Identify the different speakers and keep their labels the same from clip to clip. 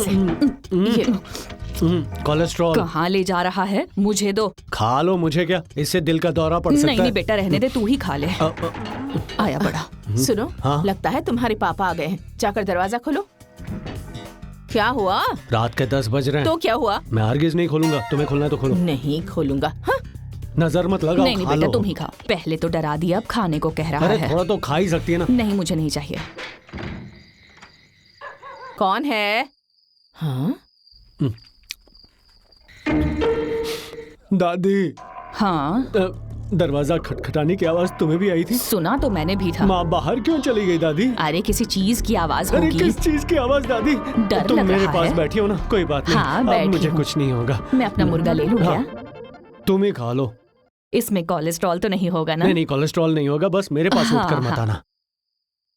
Speaker 1: ये
Speaker 2: कोलेस्ट्रॉल
Speaker 1: कहाँ ले जा रहा है? मुझे दो।
Speaker 2: खा लो, मुझे क्या, इससे दिल का दौरा पड़ सकता है।
Speaker 1: नहीं बेटा, रहने दे, तू ही खा ले। आया बड़ा।
Speaker 3: सुनो,
Speaker 2: हाँ?
Speaker 3: लगता है तुम्हारे पापा आ गए हैं। जाकर दरवाजा खोलो। क्या हुआ?
Speaker 2: रात के 10 बज रहे हैं।
Speaker 3: तो क्या हुआ?
Speaker 2: मैं हरगिज नहीं खोलूंगा, तुम्हें खोलना है तो खोलो।
Speaker 3: नहीं खोलूंगा। हाँ?
Speaker 2: नजर मत लगाओ।
Speaker 1: नहीं बेटा, तुम ही खाओ। पहले तो डरा दिया, अब खाने को कह रहा
Speaker 2: अरे
Speaker 1: है।
Speaker 2: थोड़ा तो खा ही सकती है ना।
Speaker 1: नहीं, मुझे नहीं चाहिए।
Speaker 3: कौन है? हाँ?
Speaker 2: दादी।
Speaker 1: हाँ?
Speaker 2: दरवाजा खटखटाने की आवाज तुम्हें भी आई थी?
Speaker 1: सुना तो मैंने भी था।
Speaker 2: माँ बाहर क्यों चली गई दादी?
Speaker 1: अरे किसी चीज की आवाज
Speaker 2: अरे
Speaker 1: होगी।
Speaker 2: किस चीज की आवाज दादी?
Speaker 1: डर
Speaker 2: तुम
Speaker 1: लग
Speaker 2: मेरे
Speaker 1: रहा
Speaker 2: पास
Speaker 1: है?
Speaker 2: बैठी हो ना, कोई बात नहीं।
Speaker 1: हाँ,
Speaker 2: अब
Speaker 1: बैठी
Speaker 2: मुझे
Speaker 1: हूँ।
Speaker 2: कुछ नहीं होगा।
Speaker 1: मैं अपना मुर्गा ले लूं
Speaker 2: हाँ।
Speaker 1: क्या?
Speaker 2: तुम ही खा लो।
Speaker 1: इसमें कोलेस्ट्रॉल तो नहीं होगा ना?
Speaker 2: नहीं नहीं, कोलेस्ट्रॉल नहीं होगा, बस मेरे पास
Speaker 1: हाँ,
Speaker 2: उठकर मत
Speaker 1: हाँ।
Speaker 2: आना।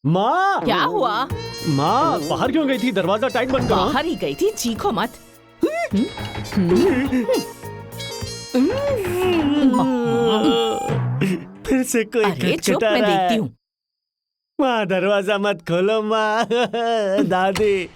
Speaker 2: माँ!
Speaker 3: क्या हुआ?
Speaker 2: माँ बाहर क्यों गई थी? दरवाजा टाइट बंद करो।
Speaker 3: बाहर ही गई थी, चीखो मत।
Speaker 2: फिर से कोई
Speaker 3: अरे चुप,
Speaker 2: खटखटा
Speaker 3: मैं
Speaker 2: रहा
Speaker 3: देखती
Speaker 2: है।
Speaker 3: हूँ।
Speaker 2: माँ दरवाजा मत खोलो माँ। दादी।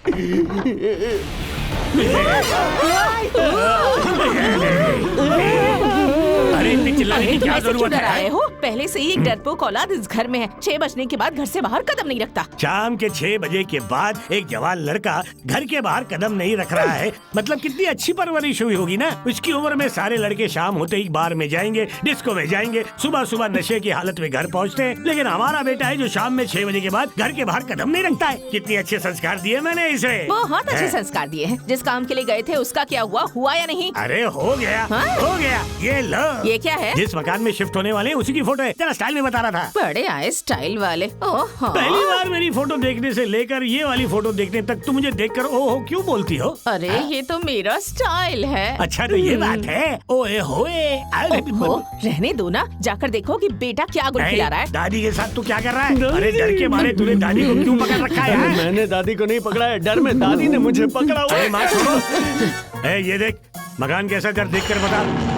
Speaker 4: अरे इतनी चिल्लाने की
Speaker 3: तुम
Speaker 4: क्या
Speaker 3: ऐसे क्यों
Speaker 4: जरूरत
Speaker 3: डरा
Speaker 4: है?
Speaker 3: रहे हो? पहले से ही एक डरपोक औलाद इस घर में है। 6 बजने के बाद घर से बाहर कदम नहीं रखता।
Speaker 4: शाम के 6 बजे के बाद एक जवान लड़का घर के बाहर कदम नहीं रख रहा है, मतलब कितनी अच्छी परवरिश हुई होगी ना। उसकी उम्र में सारे लड़के शाम होते ही बार में जाएंगे, डिस्को में जाएंगे, सुबह सुबह नशे की हालत में घर पहुंचते हैं। लेकिन हमारा बेटा है जो शाम में 6 बजे के बाद घर के बाहर कदम नहीं रखता है। कितने अच्छे संस्कार दिए मैंने इसे।
Speaker 3: बहुत अच्छे संस्कार दिए हैं। जिस काम के लिए गए थे उसका क्या हुआ? हुआ या नहीं?
Speaker 4: अरे हो गया,
Speaker 3: हाँ?
Speaker 4: हो गया। ये लो,
Speaker 3: ये क्या है?
Speaker 4: जिस मकान में शिफ्ट होने वाले हैं उसी की फोटो है। जरा स्टाइल में बता रहा था।
Speaker 3: बड़े आए स्टाइल वाले। ओह
Speaker 4: पहली बार मेरी फोटो देखने से लेकर ये वाली फोटो देखने तक तुम मुझे देखकर ओहो क्यों बोलती हो?
Speaker 3: अरे ये तो मेरा स्टाइल है।
Speaker 4: अच्छा तो ये बात है। ओए होए।
Speaker 3: ओहो, रहने दो ना। जाकर देखो कि बेटा क्या गुल खिला रहा है।
Speaker 4: दादी के साथ तू क्या कर रहा है? अरे डर के मारे तूने दादी को क्यों पकड़ रखा है?
Speaker 2: अरे मैंने दादी को नहीं पकड़ा है, डर में दादी ने मुझे पकड़ा हुआ
Speaker 4: अरे
Speaker 2: है।
Speaker 4: माँ सुनो। ये देख मकान कैसा कर देख कर बता।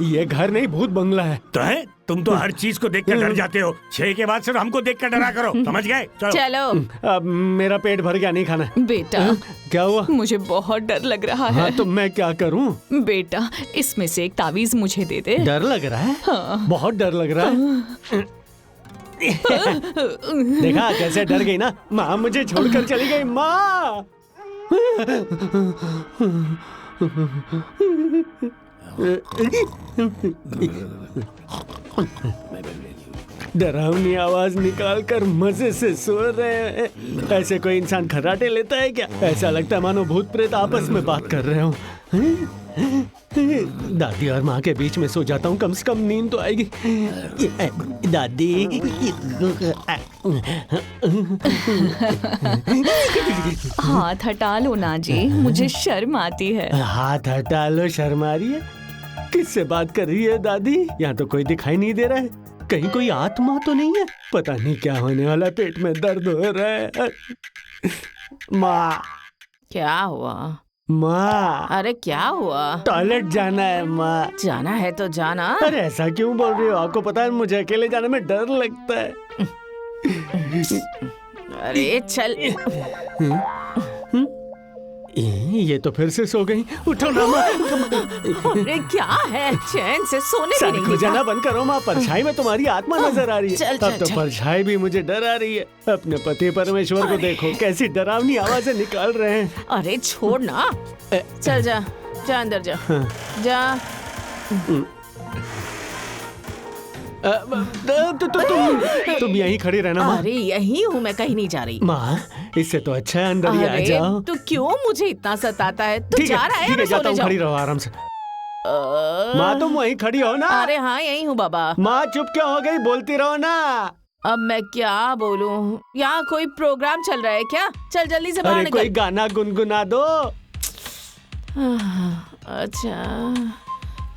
Speaker 2: ये घर नहीं, भूत बंगला है।
Speaker 4: तो है, तुम तो हर चीज को देखकर डर जाते हो। 6 के बाद सिर्फ हमको देखकर डरा करो, समझ गए?
Speaker 3: चलो।
Speaker 2: अब मेरा पेट भर गया, नहीं खाना है।
Speaker 1: बेटा
Speaker 2: क्या हुआ?
Speaker 1: मुझे बहुत डर लग रहा है।
Speaker 2: हाँ तो मैं क्या करूँ?
Speaker 1: बेटा इसमें से एक तावीज मुझे दे दे।
Speaker 2: डर लग रहा है?
Speaker 1: हाँ।
Speaker 2: बहुत डर लग रहा है। देखा कैसे डर गई ना माँ, मुझे छोड़कर चली गई माँ। डरावनी आवाज निकाल कर मजे से सो रहे हैं। ऐसे कोई इंसान खर्राटे लेता है क्या? ऐसा लगता है मानो भूत प्रेत आपस में बात कर रहे हो। दादी और माँ के बीच में सो जाता हूँ, कम से कम नींद तो आएगी। दादी।
Speaker 1: हाथ हटा लो ना जी, मुझे शर्म आती है।
Speaker 2: हाथ हटा लो, शर्म आ रही है? किससे बात कर रही है दादी? यहाँ तो कोई दिखाई नहीं दे रहा है। कहीं कोई आत्मा तो नहीं है? पता नहीं क्या होने वाला, पेट में दर्द हो रहा है। माँ।
Speaker 3: क्या हुआ?
Speaker 2: माँ।
Speaker 3: अरे क्या हुआ?
Speaker 2: टॉयलेट जाना है माँ।
Speaker 3: जाना है तो जाना।
Speaker 2: अरे ऐसा क्यों बोल रही हो? आपको पता है मुझे अकेले जाने में डर लगता है।
Speaker 3: अरे चल।
Speaker 2: ये तो फिर से सो गई। उठो ना माँ।
Speaker 3: अरे क्या है? चैन से सोने भी
Speaker 2: सर
Speaker 3: नहीं
Speaker 2: को जाना
Speaker 3: देता।
Speaker 2: बंद करो माँ, परछाई में तुम्हारी आत्मा नजर आ रही है।
Speaker 3: चल, चल,
Speaker 2: अब तो
Speaker 3: चल।
Speaker 2: परछाई भी मुझे डरा रही है। अपने पति परमेश्वर को देखो कैसी डरावनी आवाजें निकाल रहे हैं।
Speaker 3: अरे छोड़ ना। चल जा, जा अंदर जा। जा।
Speaker 2: तुम यहीं खड़ी रहना माँ।
Speaker 3: अरे यही हूँ मैं, कहीं नहीं जा रही।
Speaker 2: माँ इससे तो अच्छा है अंदर ही आ
Speaker 3: अरे
Speaker 2: जाओ।
Speaker 3: तू क्यों मुझे इतना सताता है? तू
Speaker 2: ठीक
Speaker 3: जा
Speaker 2: है
Speaker 3: रहा है
Speaker 2: ठीक
Speaker 3: या
Speaker 2: है, जाता
Speaker 3: सोने
Speaker 2: हूँ,
Speaker 3: जाऊँ?
Speaker 2: खड़ी रहो आराम से। माँ तुम वहीं खड़ी हो ना?
Speaker 3: अरे हाँ यही हूँ बाबा।
Speaker 2: माँ चुप क्यों हो गई? बोलती रहो ना।
Speaker 3: अब मैं क्या बोलूं? यहाँ कोई प्रोग्राम चल रहा है क्या? चल जल्दी से बाहर
Speaker 2: अरे कोई
Speaker 3: निकल।
Speaker 2: गाना गुनगुना दो।
Speaker 3: अच्छा,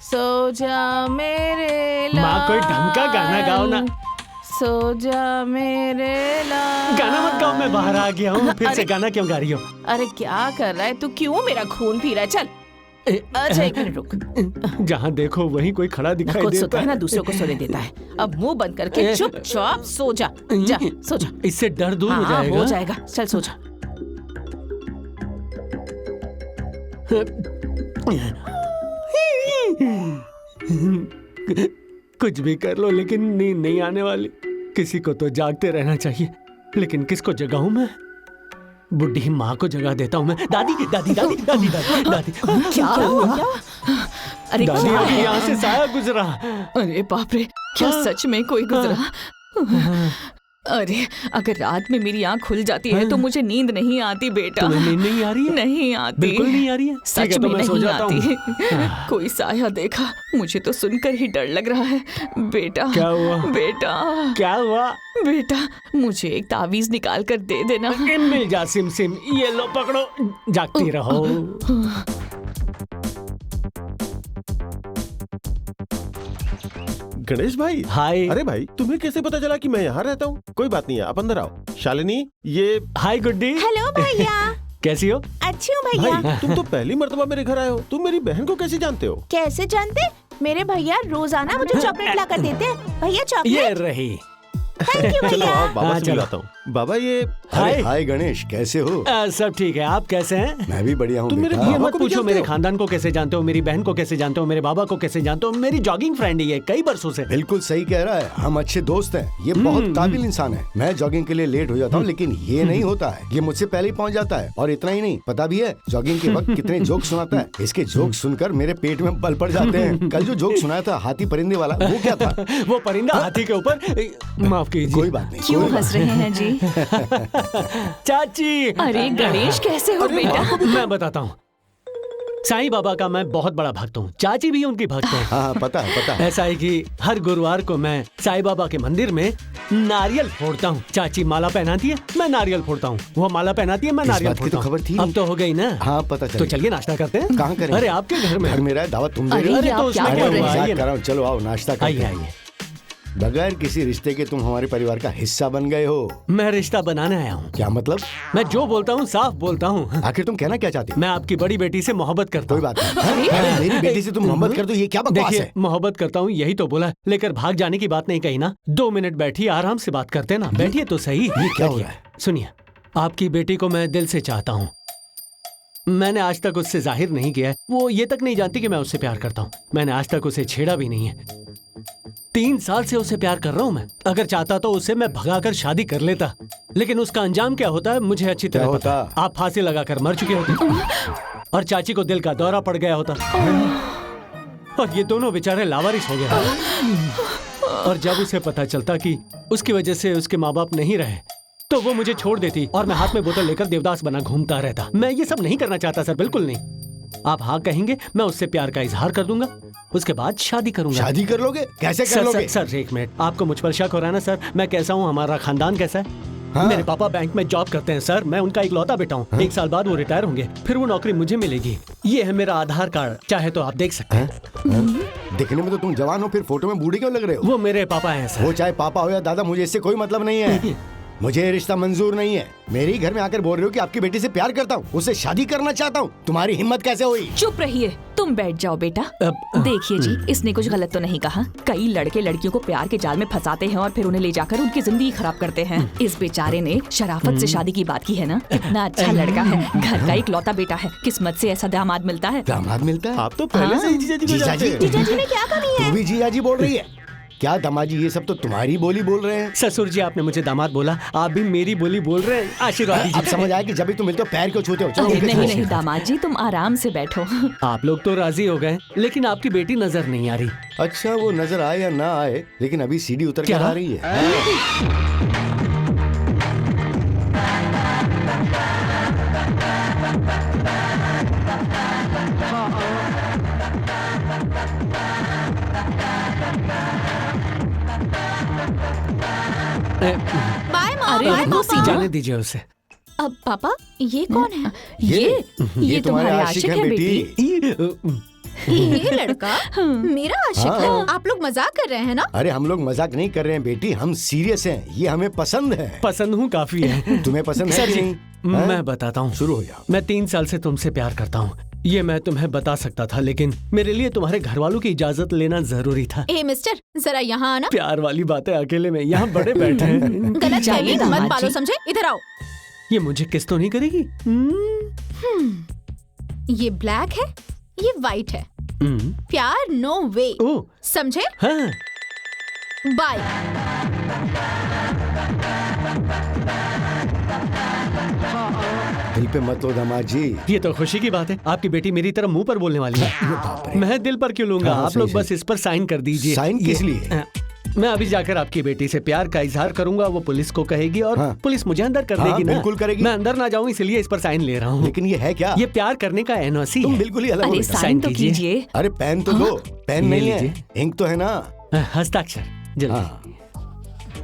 Speaker 3: सो जा मेरे लाल।
Speaker 2: माँ कोई ढंग का गाना गाओ ना।
Speaker 3: सो जा मेरे लाल।
Speaker 2: गाना मत गाओ, मैं बाहर आ गया हूँ। फिर से
Speaker 3: अरे-
Speaker 2: गाना क्यों गा रही हो?
Speaker 3: अरे क्या कर रहा है तू? क्यों मेरा खून पी रहा है? चल। अच्छा एक मिनट रुक।
Speaker 2: जहाँ देखो वहीं कोई खड़ा दिखाई
Speaker 3: खुद
Speaker 2: देता
Speaker 3: सोता है ना, दूसरों को सोने देता है। अब मुंह बंद करके चुपचाप सो जा। जा सो जा।
Speaker 2: इससे डर दूर हो
Speaker 3: हाँ
Speaker 2: जाएगा।
Speaker 3: हो जाएगा। चल सो जा।
Speaker 2: कुछ भी कर लो लेकिन नींद नहीं आने वाली। किसी को तो जागते रहना चाहिए, लेकिन किसको जगाऊं मैं? बुढ़ी माँ को जगा देता हूँ मैं। दादी दादी दादी दादी दादी दादी
Speaker 3: क्या हुआ? अरे
Speaker 2: दादी
Speaker 3: क्या
Speaker 2: अभी
Speaker 3: है?
Speaker 2: यहाँ से साया गुजरा।
Speaker 1: अरे बाप रे, क्या सच में कोई गुजरा? अरे अगर रात में मेरी आँख खुल जाती है तो मुझे नींद नहीं आती बेटा।
Speaker 2: तुम्हें नींद नहीं आ रही है?
Speaker 1: नहीं आती,
Speaker 2: बिल्कुल नहीं आ रही है? ठीक
Speaker 1: सच
Speaker 2: है, तो
Speaker 1: में
Speaker 2: मैं सो
Speaker 1: नहीं
Speaker 2: जाता
Speaker 1: आती।
Speaker 2: हूँ।
Speaker 1: कोई साया देखा? मुझे तो सुनकर ही डर लग रहा है बेटा।
Speaker 2: क्या हुआ?
Speaker 1: बेटा,
Speaker 2: क्या हुआ?
Speaker 1: बेटा मुझे एक तावीज निकाल कर दे देना।
Speaker 2: मिल जा सिम सिम, ये लो पकड़ो, जागती रहो।
Speaker 5: गणेश भाई,
Speaker 2: हाय।
Speaker 5: अरे भाई, तुम्हें कैसे पता चला कि मैं यहाँ रहता हूँ? कोई बात नहीं है, आप अंदर आओ। शालिनी, ये
Speaker 2: हाय गुड्डी,
Speaker 3: हेलो भैया।
Speaker 2: कैसी हो?
Speaker 3: अच्छी हूँ भैया।
Speaker 5: भाई, तुम तो पहली मर्तबा मेरे घर आए हो। तुम मेरी बहन को कैसे जानते हो?
Speaker 3: कैसे जानते? मेरे भैया रोजाना मुझे चॉकलेट ला कर देते हैं। भैया
Speaker 2: ये
Speaker 3: चॉकलेट।
Speaker 2: रही।
Speaker 3: थैंक यू
Speaker 5: चलो
Speaker 3: भैया।
Speaker 5: आओ, बाबा
Speaker 2: हाँ,
Speaker 5: से
Speaker 2: चलो।
Speaker 5: मिलाता हूँ। बाबा, ये
Speaker 2: हाय।
Speaker 6: हाय गणेश, कैसे हो?
Speaker 2: सब ठीक है, आप कैसे हैं?
Speaker 6: मैं भी बढ़िया हूँ
Speaker 5: तुम मेरे
Speaker 6: बेटा।
Speaker 2: ये
Speaker 5: बाबा
Speaker 2: मत
Speaker 5: को भी
Speaker 2: पूछो
Speaker 5: जानते
Speaker 2: मेरे
Speaker 5: हो?
Speaker 2: खानदान को कैसे जानते हो, मेरी बहन को कैसे जानते हो, मेरे बाबा को कैसे जानते हो। मेरी जॉगिंग फ्रेंड ही है कई बरसों से।
Speaker 6: बिल्कुल सही कह रहा है, हम अच्छे दोस्त हैं। ये बहुत काबिल इंसान है। मैं जॉगिंग के लिए लेट हो जाता हूँ, लेकिन ये नहीं होता है। ये मुझसे पहले ही पहुँच जाता है। और इतना ही नहीं, पता भी है जॉगिंग के वक्त कितने जोक सुनाता है। इसके जोक सुनकर मेरे पेट में बल पड़ जाते हैं। कल जो जोक सुनाया था हाथी परिंदे वाला, वो क्या था?
Speaker 2: वो परिंदा हाथी के ऊपर। माफ कीजिए।
Speaker 6: कोई बात नहीं।
Speaker 1: क्यों
Speaker 6: कोई बात
Speaker 1: हंस रहे हैं जी?
Speaker 2: चाची,
Speaker 1: अरे गणेश कैसे हो बेटा?
Speaker 2: मैं बताता हूँ। साईं बाबा का मैं बहुत बड़ा भक्त हूँ, चाची भी उनकी भक्त है।
Speaker 6: हाँ, पता है, पता है।
Speaker 2: ऐसा है कि हर गुरुवार को मैं साईं बाबा के मंदिर में नारियल फोड़ता हूँ। चाची माला पहनाती है, मैं नारियल फोड़ता हूँ। वो माला पहनाती है, मैं
Speaker 6: इस
Speaker 2: नारियल
Speaker 6: बात की
Speaker 2: फोड़ता
Speaker 6: तो
Speaker 2: हूँ।
Speaker 6: खबर थी
Speaker 2: अब
Speaker 6: नहीं।
Speaker 2: तो हो गई ना।
Speaker 6: हाँ, पता चल
Speaker 2: तो
Speaker 6: गया।
Speaker 2: चलिए नाश्ता करते हैं।
Speaker 6: कहाँ करेंगे?
Speaker 2: अरे आपके घर में।
Speaker 6: घर मेरा है, दावत तुम दे
Speaker 1: अरे
Speaker 6: रहे हो?
Speaker 1: ये
Speaker 2: तो
Speaker 1: आप
Speaker 2: उसमें
Speaker 1: क्या
Speaker 2: क्या
Speaker 1: बोल
Speaker 2: हुआ?
Speaker 1: रहे हैं?
Speaker 2: आइए
Speaker 6: मजाक
Speaker 2: ना।
Speaker 6: कर रहा हूँ, चलो आओ नाश्ता करते
Speaker 2: आइए
Speaker 6: हैं।
Speaker 2: आइए।
Speaker 6: बगैर किसी रिश्ते के तुम हमारे परिवार का हिस्सा बन गए हो।
Speaker 2: मैं रिश्ता बनाने आया हूँ।
Speaker 6: क्या मतलब?
Speaker 2: मैं जो बोलता हूँ साफ बोलता हूँ।
Speaker 6: आखिर तुम कहना क्या चाहती हो?
Speaker 2: मैं आपकी बड़ी बेटी से मोहब्बत करता
Speaker 6: कोई
Speaker 2: हूँ।
Speaker 6: बात नहीं। अरे मेरी बेटी से तुम मोहब्बत कर दो, ये क्या बकवास
Speaker 2: देखिए,
Speaker 6: है?
Speaker 2: मोहब्बत करता हूँ यही तो बोला, लेकर भाग जाने की बात नहीं कही ना। 2 मिनट बैठिए, आराम से बात करते ना। बैठिए तो सही।
Speaker 6: ये क्या हो
Speaker 2: बैठिए।
Speaker 6: रहा है?
Speaker 2: सुनिए, आपकी बेटी को मैं दिल से चाहता हूँ। मैंने आज तक उससे जाहिर नहीं किया है। वो ये तक नहीं जानती कि मैं उससे प्यार करता हूँ। मैंने आज तक उसे छेड़ा भी नहीं है। 3 साल से उसे प्यार कर रहा हूँ मैं। अगर चाहता तो उसे मैं भगाकर शादी कर लेता, लेकिन उसका अंजाम क्या होता है मुझे अच्छी तरह
Speaker 6: क्या
Speaker 2: पता है।
Speaker 6: होता?
Speaker 2: आप फांसी लगाकर मर चुके होते और चाची को दिल का दौरा पड़ गया होता और ये दोनों बेचारे लावारिस हो गए। और जब उसे पता चलता कि उसकी वजह से उसके माँ बाप नहीं रहे, तो वो मुझे छोड़ देती और मैं हाथ में बोतल लेकर देवदास बना घूमता रहता। मैं ये सब नहीं करना चाहता सर, बिल्कुल नहीं। आप हाँ कहेंगे, मैं उससे प्यार का इजहार कर दूंगा, उसके बाद शादी करूंगा।
Speaker 6: शादी कर लोगे? कैसे कर
Speaker 2: सर,
Speaker 6: लोगे?
Speaker 2: सर एक मिनट, आपको मुझ पर शक हो रहा है ना सर? मैं कैसा हूँ, हमारा खानदान कैसा है?
Speaker 6: हाँ।
Speaker 2: मेरे पापा बैंक में जॉब करते हैं सर। मैं उनका इकलौता बेटा हूँ। 1 साल बाद वो रिटायर होंगे, फिर वो नौकरी मुझे मिलेगी। ये है मेरा आधार कार्ड, चाहे तो आप देख सकते हैं।
Speaker 6: हाँ? दिखने में तो तुम जवान हो, फिर फोटो में बूढ़े क्यों लग रहे हो?
Speaker 2: वो मेरे पापा हैं सर।
Speaker 6: वो चाहे पापा हो या दादा, मुझे इससे कोई मतलब नहीं है। मुझे ये रिश्ता मंजूर नहीं है। मेरे ही घर में आकर बोल रहे हो कि आपकी बेटी से प्यार करता हूँ, उससे शादी करना चाहता हूँ। तुम्हारी हिम्मत कैसे हुई?
Speaker 1: चुप रहिए, तुम बैठ जाओ बेटा। देखिए जी, इसने कुछ गलत तो नहीं कहा। कई लड़के लड़कियों को प्यार के जाल में फंसाते हैं और फिर उन्हें ले जाकर उनकी जिंदगी खराब करते हैं। इस बेचारे ने शराफत से शादी की बात की है ना। कितना अच्छा लड़का है, घर का इकलौता बेटा है। किस्मत से ऐसा दामाद मिलता है।
Speaker 6: दामाद मिलता है?
Speaker 5: आप तो पहले से ही जीजाजी को जानते हैं।
Speaker 3: जीजाजी में क्या कमी
Speaker 6: तू
Speaker 3: है?
Speaker 6: भी जीजाजी बोल रही है? क्या दामाजी, ये सब तो तुम्हारी बोली बोल रहे हैं।
Speaker 2: ससुर जी, आपने मुझे दामाद बोला, आप भी मेरी बोली बोल रहे हैं। आशीर्वाद
Speaker 6: अब
Speaker 2: दीजिए।
Speaker 6: समझ आया कि जब भी तुम मिलते हो पैर क्यों छूते हो। चलो उनके
Speaker 1: नहीं
Speaker 6: साथ।
Speaker 1: नहीं दामाद जी, तुम आराम से बैठो।
Speaker 2: आप लोग तो राजी हो गए, लेकिन आपकी बेटी नजर नहीं आ रही।
Speaker 6: अच्छा, वो नजर आए या ना आए, लेकिन अभी सीढ़ी उतर
Speaker 2: क्या?
Speaker 6: कर आ रही है।
Speaker 3: Bye mom.
Speaker 1: अरे
Speaker 3: बाय
Speaker 1: रुको,
Speaker 3: पापा।
Speaker 2: जाने दीजिए उसे।
Speaker 3: अब पापा, ये कौन है?
Speaker 1: ये तुम्हारे आशिक है बेटी।
Speaker 3: ये लड़का मेरा आशिक है?
Speaker 6: हाँ।
Speaker 3: आप लोग मजाक कर रहे हैं ना?
Speaker 6: अरे हम लोग मजाक नहीं कर रहे हैं बेटी, हम सीरियस हैं। ये हमें पसंद है।
Speaker 2: पसंद हूँ काफी है।
Speaker 6: तुम्हें पसंद है
Speaker 2: सर
Speaker 6: कि
Speaker 2: जी,
Speaker 6: नहीं? हाँ?
Speaker 2: मैं बताता हूँ।
Speaker 6: शुरू हो जाओ।
Speaker 2: मैं 3 साल से तुमसे प्यार करता हूँ, ये मैं तुम्हें बता सकता था, लेकिन मेरे लिए तुम्हारे घर वालों की इजाजत लेना जरूरी था।
Speaker 3: ए मिस्टर, जरा यहाँ आना।
Speaker 2: प्यार वाली बातें अकेले में, यहाँ बड़े बैठे हैं।
Speaker 3: गलत
Speaker 1: जाइए
Speaker 3: फहमी मत
Speaker 1: दामाद
Speaker 3: पालो,
Speaker 1: जी।
Speaker 3: समझे? इधर आओ।
Speaker 2: ये मुझे किस तो नहीं करेगी?
Speaker 7: ये ब्लैक है, ये वाइट है। प्यार नो वे,
Speaker 2: ओह
Speaker 7: समझे?
Speaker 2: हाँ
Speaker 7: बाय।
Speaker 6: दिल पे मत लो दामाद जी।
Speaker 2: ये तो खुशी की बात है, आपकी बेटी मेरी तरफ मुंह पर बोलने वाली है। मैं दिल पर क्यों लूंगा?
Speaker 6: हाँ,
Speaker 2: आप
Speaker 6: सही,
Speaker 2: लोग बस
Speaker 6: सही।
Speaker 2: इस पर साइन कर दीजिए।
Speaker 6: साइन किस लिए?
Speaker 2: मैं अभी जाकर आपकी बेटी से प्यार का इजहार करूंगा, वो पुलिस को कहेगी और
Speaker 6: हाँ।
Speaker 2: पुलिस मुझे अंदर कर
Speaker 6: हाँ,
Speaker 2: देगी ना।
Speaker 6: बिल्कुल करेगी।
Speaker 2: मैं अंदर ना जाऊं इसलिए इस पर साइन ले रहा हूँ।
Speaker 6: लेकिन ये है क्या?
Speaker 2: ये प्यार करने का एनओसी
Speaker 6: तुम
Speaker 2: है।
Speaker 6: बिल्कुल ही अलग हो
Speaker 1: अरे
Speaker 6: बेटा।
Speaker 1: साइन तो
Speaker 2: कीजिए।
Speaker 1: कीजिए।
Speaker 6: अरे पेन तो दो। पेन
Speaker 2: ये
Speaker 6: नहीं है,
Speaker 2: लीजिए।
Speaker 6: इंक तो है ना।
Speaker 2: हस्ताक्षर जल्दी।
Speaker 6: हाँ,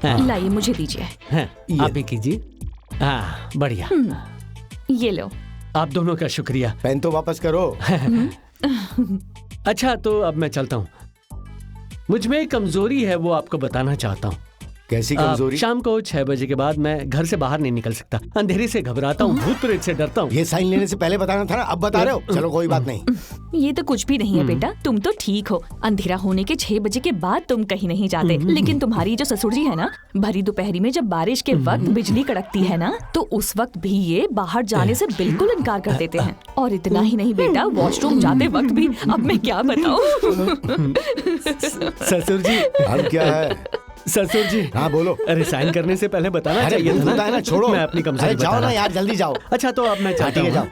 Speaker 2: हाँ,
Speaker 1: लाइए मुझे दीजिए।
Speaker 2: हाँ,
Speaker 6: ये।
Speaker 2: आप भी कीजिए। हाँ बढ़िया।
Speaker 1: ये लो।
Speaker 2: आप दोनों का शुक्रिया।
Speaker 6: पेन तो वापस करो।
Speaker 2: अच्छा तो अब मैं चलता हूँ। मुझ में एक कमजोरी है, वो आपको बताना चाहता हूँ।
Speaker 6: कैसी कमजोरी?
Speaker 2: शाम को 6 बजे के बाद मैं घर से बाहर नहीं निकल सकता। अंधेरे से घबराता हूँ, भूत प्रेत से डरता हूँ।
Speaker 6: ये साइन लेने से पहले बताना था ना, अब बता रहे हो। चलो कोई बात नहीं।
Speaker 1: ये तो कुछ भी नहीं है बेटा, तुम तो ठीक हो। अंधेरा होने के 6 बजे के बाद तुम कहीं नहीं जाते। लेकिन तुम्हारी जो ससुर जी है ना, भरी दोपहरी में जब बारिश के वक्त बिजली कड़कती है ना, तो उस वक्त भी ये बाहर जाने से बिल्कुल इनकार कर देते हैं। और इतना ही नहीं बेटा, वॉशरूम जाते वक्त भी। अब मैं क्या बताऊं?
Speaker 2: ससुर जी,
Speaker 6: अब क्या है?
Speaker 2: ससुर जी।
Speaker 6: हाँ बोलो।
Speaker 2: अरे साइन करने से पहले बताना
Speaker 6: अरे
Speaker 2: चाहिए था
Speaker 6: बिल्कुल है ना, छोड़ो।
Speaker 2: मैं अपनी कमजोरी
Speaker 6: अरे जाओ
Speaker 2: बता
Speaker 6: ना
Speaker 2: रहा।
Speaker 6: यार, जल्दी जाओ।
Speaker 2: अच्छा तो अब मैं चाहता
Speaker 6: ठीक है,
Speaker 2: हूँ।
Speaker 6: जाओ।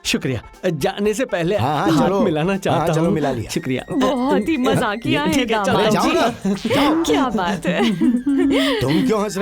Speaker 2: शुक्रिया। जाने से पहले
Speaker 6: हाँ, हाँ,
Speaker 2: हाथ
Speaker 6: चलो।
Speaker 2: मिलाना चाहता
Speaker 6: हाँ,
Speaker 2: हूँ।
Speaker 6: चलो, मिला लिया।
Speaker 2: शुक्रिया।
Speaker 1: बहुत ही मजाकिया है
Speaker 2: ठीक है, चलो,
Speaker 1: दामाद
Speaker 6: जाओ
Speaker 1: जी।
Speaker 6: ना, जाओ।
Speaker 1: क्या बात है।
Speaker 6: तुम क्यों हंस रहे